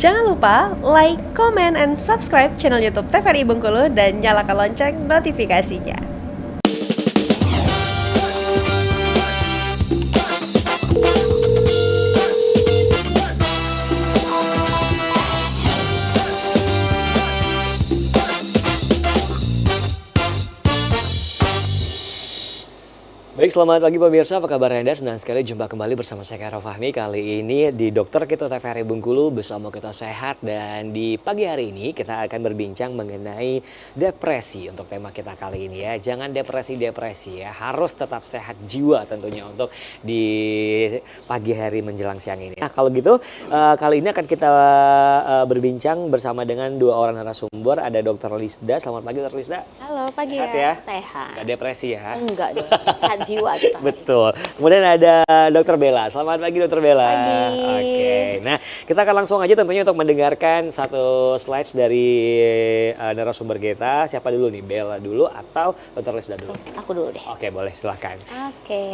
Jangan lupa like, comment, and subscribe channel YouTube TVRI Bengkulu dan nyalakan lonceng notifikasinya. Baik, selamat pagi pemirsa, apa kabar Anda? Senang sekali jumpa kembali bersama saya Khairul Fahmi. Kali ini di Dokter Kita TVRI Bengkulu bersama Kita Sehat. Dan di pagi hari ini kita akan berbincang mengenai depresi untuk tema kita kali ini ya. Jangan depresi-depresi ya, harus tetap sehat jiwa tentunya untuk di pagi hari menjelang siang ini. Nah kalau gitu kali ini akan kita berbincang bersama dengan dua orang narasumber. Ada Dr. Lisda, selamat pagi Dr. Lisda. Halo, pagi Sehat ya. ya? Sehat. Gak depresi ya? Enggak dong, sehat jiwa kita. Betul. Kemudian ada Dr. Bella. Selamat pagi Dr. Bella. Pagi. Oke. Nah, kita akan langsung aja tentunya untuk mendengarkan satu slides dari narasumber kita. Siapa dulu nih? Bella dulu atau Dr. Lisda dulu? Aku dulu deh. Oke, boleh silakan. Oke.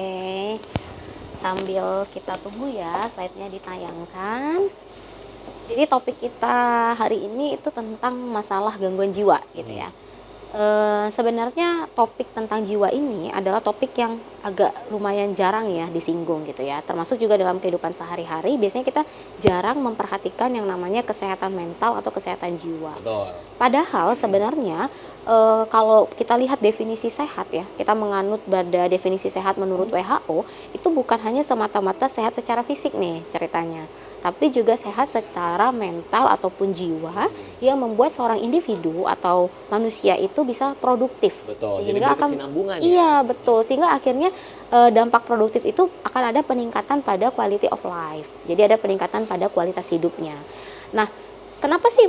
Sambil kita tunggu ya, slide-nya ditayangkan. Jadi topik kita hari ini itu tentang masalah gangguan jiwa gitu ya. Sebenarnya topik tentang jiwa ini adalah topik yang agak lumayan jarang ya disinggung gitu ya, termasuk juga dalam kehidupan sehari-hari. Biasanya kita jarang memperhatikan yang namanya kesehatan mental atau kesehatan jiwa. Betul. Padahal sebenarnya kalau kita lihat definisi sehat ya, kita menganut pada definisi sehat menurut WHO, itu bukan hanya semata-mata sehat secara fisik nih ceritanya, tapi juga sehat secara mental ataupun jiwa yang membuat seorang individu atau manusia itu bisa produktif. Betul. Sehingga Jadi berkesinambungan ya. Iya, betul. Sehingga akhirnya dampak produktif itu akan ada peningkatan pada quality of life. Jadi ada peningkatan pada kualitas hidupnya. Nah, kenapa sih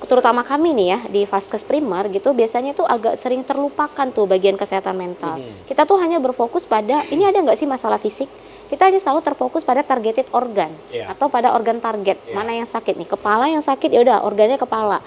terutama kami nih ya di Vaskes Primer gitu biasanya tuh agak sering terlupakan tuh bagian kesehatan mental. Kita tuh hanya berfokus pada ini ada nggak sih masalah fisik. Kita hanya selalu terfokus pada targeted organ atau pada organ target. Mana yang sakit nih? Kepala yang sakit ya udah organnya kepala.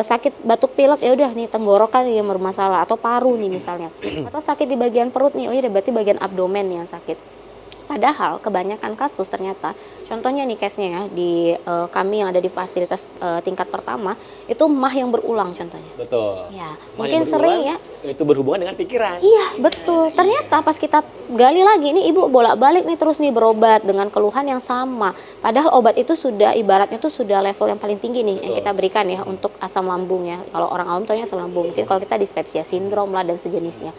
Sakit batuk pilek ya udah nih tenggorokan yang bermasalah atau paru nih misalnya. Atau sakit di bagian perut nih, oh ya berarti bagian abdomen yang sakit. Padahal kebanyakan kasus ternyata, contohnya nih case-nya ya di kami yang ada di fasilitas tingkat pertama itu mah yang berulang contohnya. Betul. Ya, Mah mungkin yang sering berulang, ya. Itu berhubungan dengan pikiran. Iya betul. Ternyata pas kita gali lagi nih ibu bolak-balik nih terus nih berobat dengan keluhan yang sama. Padahal obat itu sudah ibaratnya tuh sudah level yang paling tinggi nih yang kita berikan ya untuk asam lambung ya. Kalau orang awam taunya asam lambung. Mungkin kalau kita dispepsia sindrom lah dan sejenisnya.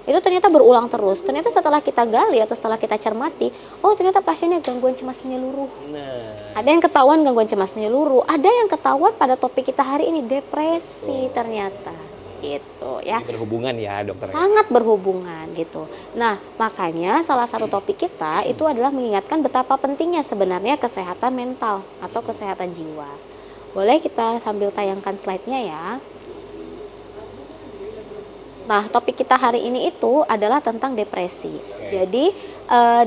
Itu ternyata berulang terus. Ternyata setelah kita gali atau setelah kita cermati, oh ternyata pasiennya gangguan cemas menyeluruh. Nah. Ada yang ketahuan gangguan cemas menyeluruh, ada yang ketahuan pada topik kita hari ini depresi ternyata. Gitu ya. Ini berhubungan ya dokter. Sangat berhubungan gitu. Nah, makanya salah satu topik kita itu adalah mengingatkan betapa pentingnya sebenarnya kesehatan mental atau kesehatan jiwa. Boleh kita sambil tayangkan slide-nya ya. Nah, topik kita hari ini itu adalah tentang depresi. Jadi,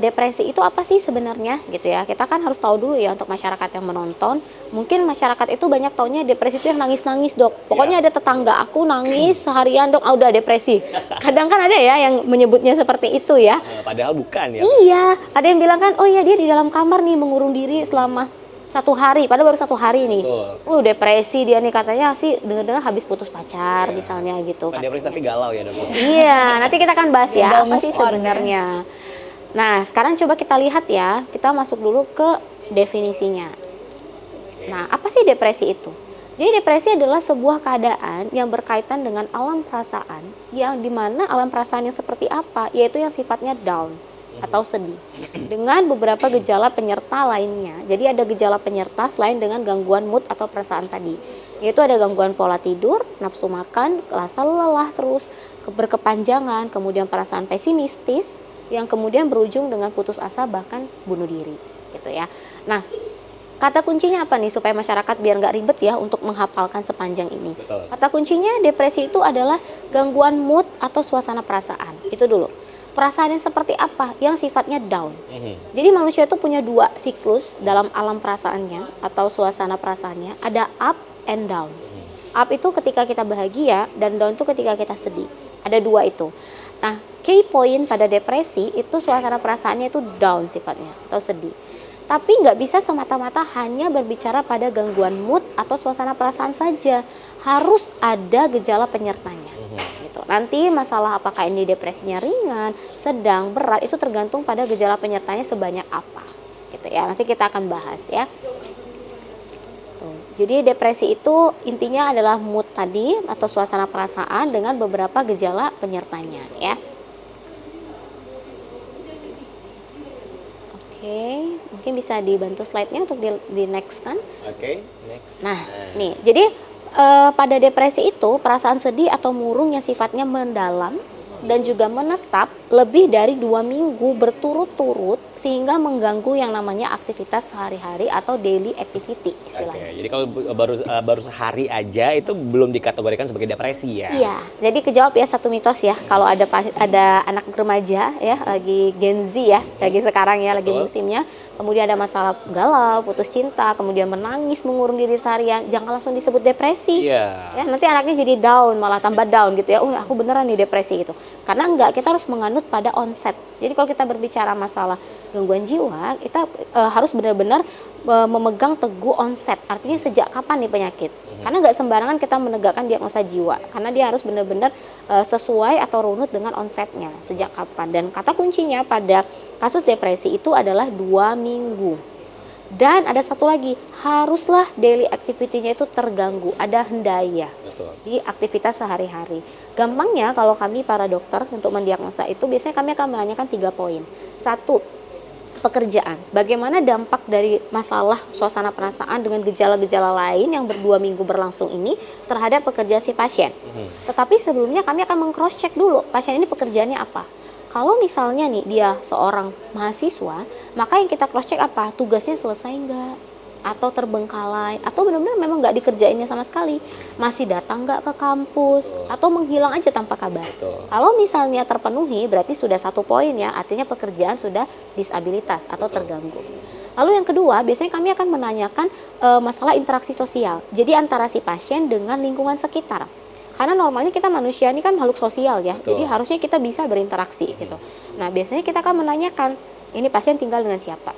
depresi itu apa sih sebenarnya gitu ya. Kita kan harus tahu dulu ya untuk masyarakat yang menonton. Mungkin masyarakat itu banyak taunya depresi itu yang nangis-nangis, Dok. Pokoknya ada tetangga aku nangis seharian, Dok, udah depresi. Kadang kan ada ya yang menyebutnya seperti itu ya. Padahal bukan ya. Iya, ada yang bilang kan, oh iya dia di dalam kamar nih mengurung diri selama 1 hari, padahal baru 1 hari nih. Depresi dia nih katanya sih dengar-dengar habis putus pacar misalnya gitu. Depresi tapi galau ya dokter. Iya, nanti kita akan bahas ya apa sih sebenarnya. Nah, sekarang coba kita lihat ya, kita masuk dulu ke definisinya. Nah, apa sih depresi itu? Jadi depresi adalah sebuah keadaan yang berkaitan dengan alam perasaan, yang dimana alam perasaan yang seperti apa, yaitu yang sifatnya down atau sedih dengan beberapa gejala penyerta lainnya. Jadi ada gejala penyerta selain dengan gangguan mood atau perasaan tadi, yaitu ada gangguan pola tidur, nafsu makan, rasa lelah terus, berkepanjangan, kemudian perasaan pesimistis yang kemudian berujung dengan putus asa bahkan bunuh diri gitu ya. Nah, kata kuncinya apa nih supaya masyarakat biar nggak ribet ya untuk menghafalkan sepanjang ini? Betul. Kata kuncinya depresi itu adalah gangguan mood atau suasana perasaan. Itu dulu. Perasaan yang seperti apa? Yang sifatnya down. Jadi manusia itu punya 2 siklus dalam alam perasaannya atau suasana perasaannya. Ada up and down. Up itu ketika kita bahagia dan down itu ketika kita sedih. Ada 2 itu. Nah, key point pada depresi itu suasana perasaannya itu down sifatnya atau sedih. Tapi nggak bisa semata-mata hanya berbicara pada gangguan mood atau suasana perasaan saja. Harus ada gejala penyertanya. Gitu. Nanti masalah apakah ini depresinya ringan, sedang, berat, itu tergantung pada gejala penyertanya sebanyak apa. Gitu ya. Nanti kita akan bahas ya. Tuh. Jadi depresi itu intinya adalah mood tadi atau suasana perasaan dengan beberapa gejala penyertanya ya. Oke, mungkin bisa dibantu slide-nya untuk di next kan. Oke, next. Nah, nih, jadi pada depresi itu perasaan sedih atau murung yang sifatnya mendalam dan juga menetap lebih dari 2 minggu berturut-turut sehingga mengganggu yang namanya aktivitas sehari-hari atau daily activity Oke, istilahnya. jadi kalau baru sehari aja itu belum dikategorikan sebagai depresi ya? Iya, jadi kejawab ya satu mitos ya. Kalau ada anak remaja ya, lagi Gen Z ya, lagi sekarang ya, lagi Betul. musimnya, kemudian ada masalah galau, putus cinta, kemudian menangis, mengurung diri seharian, jangan langsung disebut depresi. Iya. Ya, nanti anaknya jadi down, malah tambah down gitu ya. Oh, aku beneran nih depresi gitu. Karena enggak, kita harus menganut pada onset. Jadi kalau kita berbicara masalah gangguan jiwa, kita harus benar-benar memegang teguh onset. Artinya sejak kapan nih penyakit? Karena nggak sembarangan kita menegakkan diagnosa jiwa. Karena dia harus benar-benar sesuai atau runut dengan onsetnya. Sejak kapan? Dan kata kuncinya pada kasus depresi itu adalah 2 minggu. Dan ada satu lagi, haruslah daily activity-nya itu terganggu, ada hendaya Betul. di aktivitas sehari-hari. Gampangnya kalau kami para dokter untuk mendiagnosa itu biasanya kami akan menanyakan 3 poin. 1, pekerjaan. Bagaimana dampak dari masalah suasana perasaan dengan gejala-gejala lain yang 2 minggu berlangsung ini terhadap pekerjaan si pasien. Tetapi sebelumnya kami akan meng-cross check dulu pasien ini pekerjaannya apa. Kalau misalnya nih dia seorang mahasiswa, maka yang kita cross check apa? Tugasnya selesai nggak? Atau terbengkalai? Atau benar-benar memang nggak dikerjainnya sama sekali? Masih datang nggak ke kampus? Atau menghilang aja tanpa kabar? Betul. Kalau misalnya terpenuhi, berarti sudah 1 poin ya, artinya pekerjaan sudah disabilitas atau terganggu. Lalu yang kedua, biasanya kami akan menanyakan masalah interaksi sosial. Jadi antara si pasien dengan lingkungan sekitar. Karena normalnya kita manusia ini kan makhluk sosial ya, Betul. jadi harusnya kita bisa berinteraksi gitu. Nah biasanya kita akan menanyakan, ini pasien tinggal dengan siapa?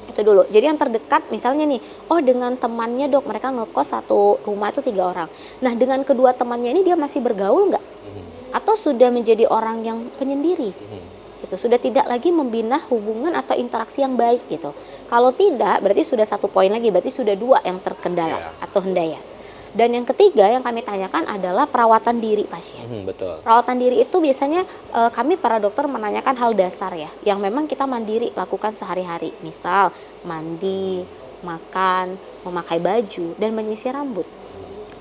Itu dulu. Jadi yang terdekat misalnya nih, oh dengan temannya dok, mereka ngekos satu rumah itu 3 orang. Nah dengan kedua temannya ini dia masih bergaul nggak? Atau sudah menjadi orang yang penyendiri? Gitu, sudah tidak lagi membina hubungan atau interaksi yang baik gitu. Kalau tidak, berarti sudah 1 poin lagi, berarti sudah 2 yang terkendala atau hendaya. Dan yang ketiga yang kami tanyakan adalah perawatan diri pasien. Betul. Perawatan diri itu biasanya kami para dokter menanyakan hal dasar ya, yang memang kita mandiri lakukan sehari-hari. Misal mandi, makan, memakai baju, dan menyisir rambut.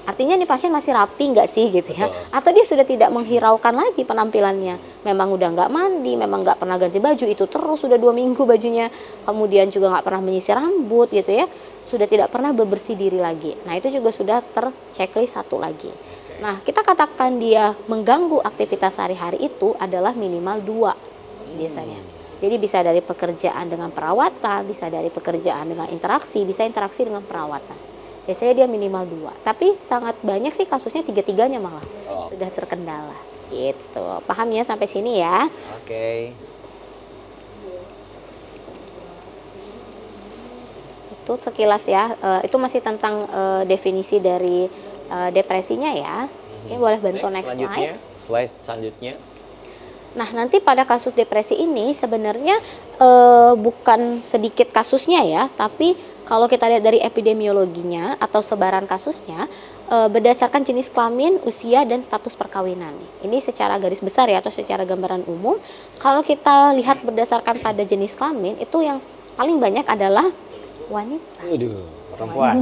Artinya nih pasien masih rapi nggak sih gitu ya? Betul. Atau dia sudah tidak menghiraukan lagi penampilannya. Memang udah nggak mandi, memang nggak pernah ganti baju, itu terus sudah 2 minggu bajunya. Kemudian juga nggak pernah menyisir rambut gitu ya. Sudah tidak pernah bebersih diri lagi. Nah itu juga sudah terchecklist 1 lagi. Nah kita katakan dia mengganggu aktivitas sehari-hari itu adalah minimal 2 biasanya. Jadi bisa dari pekerjaan dengan perawatan, bisa dari pekerjaan dengan interaksi, bisa interaksi dengan perawatan. Biasanya dia minimal 2, tapi sangat banyak sih kasusnya 3-tiganya malah sudah terkendala gitu. Paham ya sampai sini ya? Oke. Itu sekilas ya, itu masih tentang definisi dari depresinya ya. Ini boleh bantu next slide. Slide selanjutnya. Nah nanti pada kasus depresi ini sebenarnya bukan sedikit kasusnya ya, tapi kalau kita lihat dari epidemiologinya atau sebaran kasusnya berdasarkan jenis kelamin, usia, dan status perkawinan. Ini secara garis besar ya atau secara gambaran umum. Kalau kita lihat berdasarkan pada jenis kelamin itu yang paling banyak adalah wanita. Waduh, perempuan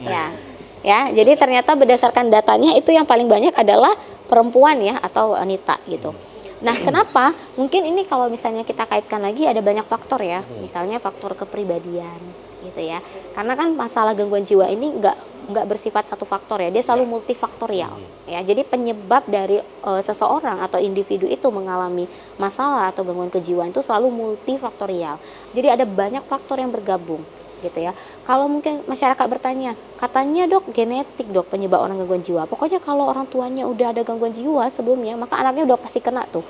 ya. Ya, jadi ternyata berdasarkan datanya itu yang paling banyak adalah perempuan ya atau wanita gitu. Nah, kenapa? Mungkin ini kalau misalnya kita kaitkan lagi ada banyak faktor ya. Misalnya faktor kepribadian gitu ya. Karena kan masalah gangguan jiwa ini nggak bersifat satu faktor ya. Dia selalu multifaktorial ya. Jadi penyebab dari seseorang atau individu itu mengalami masalah atau gangguan kejiwaan itu selalu multifaktorial. Jadi ada banyak faktor yang bergabung gitu ya. Kalau mungkin masyarakat bertanya, katanya dok genetik dok penyebab orang gangguan jiwa. Pokoknya kalau orang tuanya udah ada gangguan jiwa sebelumnya, maka anaknya udah pasti kena tuh.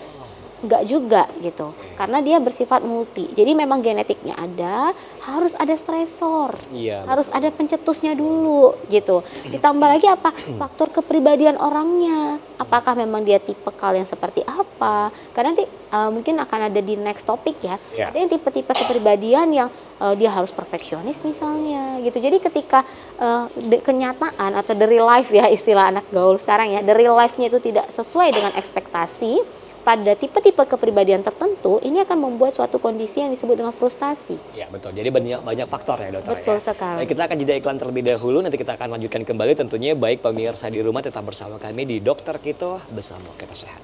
Enggak juga gitu, karena dia bersifat multi. Jadi memang genetiknya ada, harus ada stresor, Iya, harus ada pencetusnya dulu gitu. Ditambah lagi apa? Faktor kepribadian orangnya. Apakah memang dia tipikal yang seperti apa? Karena nanti mungkin akan ada di next topik ya. Iya. Ada yang tipe-tipe kepribadian yang dia harus perfeksionis misalnya gitu. Jadi ketika kenyataan atau the real life ya istilah anak gaul sekarang ya, the real life-nya itu tidak sesuai dengan ekspektasi, pada tipe-tipe kepribadian tertentu ini akan membuat suatu kondisi yang disebut dengan frustasi. Ya betul, jadi banyak faktor ya dokter. Betul ya. sekali. Baik, kita akan jeda iklan terlebih dahulu, nanti kita akan lanjutkan kembali tentunya. Baik pemirsa di rumah tetap bersama kami di Dokter Kito, bersama kita sehat.